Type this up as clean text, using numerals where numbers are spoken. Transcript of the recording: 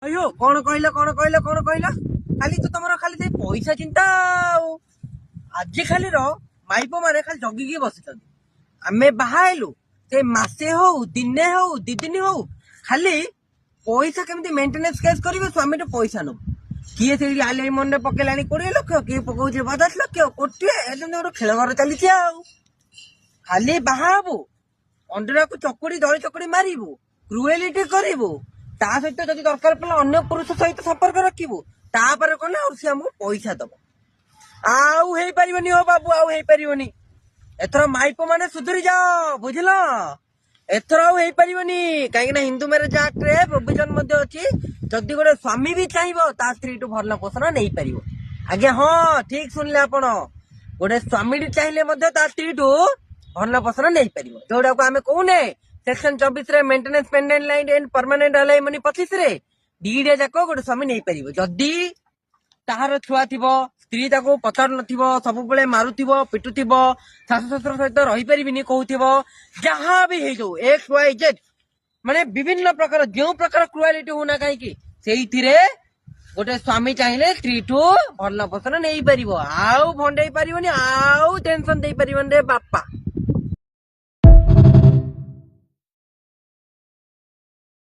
अयो कौन कहला खाली तो तुम खाली से पैसा चिंता आज खाली माइप मारे खाली जगिकी बस आमे बाहलु से मसे हो दिने हो दी दिन हो खाली पैसा केमती मेंटेनेंस केस करिवे स्वामी तो पैसा नो किए से आले मन पकेला 20 लक्ष किए पकाउछे 50 लक्ष कोटी एदम गोटे खेलघर चली खाली बाहाबू अंडरा को चकुड़ी दली चकुड़ी मारिबू क्रुएलिटी करिबू ता सहित जदि दरकार पड़े अन्य पुरुष सहित संपर्क रखिबू तापर कले और से हमको पैसा दब आउ हेई परिबनी हो बाबू आउ हेई परिबनी एथर माइप माने सुधरी जाओ बुझल एथर आउ हेई परिबनी काहे ना हिंदू मैरेज एक्ट रे प्रोविजन मध्ये अछि जदि गोटे स्वामी भी चाहिबो ता स्त्री टू भरण पोषण नहीं परिबो आज्ञा हां ठीक सुनले आपण गोटे स्वामी चाहिए मध्ये ता स्त्री टू भरण पोषण नहीं परिबो जोडा को हमें कहूने सेक्शन 24 रे maintenance pendant line and permanent alignment 25 रे दीडे जाक गोटे स्वामी नहीं परिबो जदि ताहार छुआ थिबो स्त्री ताको पचार नथिबो सब बेले मारुथिबो पिटुथिबो शाशु शशुर सहित रही परिबिनी कहूथिबो जहां भी हे जो एक्स वाई जेड माने विभिन्न प्रकार जो प्रकार क्रुएलिटी होना काहे की सेइथिरे गोटे स्वामी चाहिए स्त्री ठू भरण पोषण नहीं परिबो आउ भंडई परिबोनी आउ टेंशन दे परिबन रे बापा।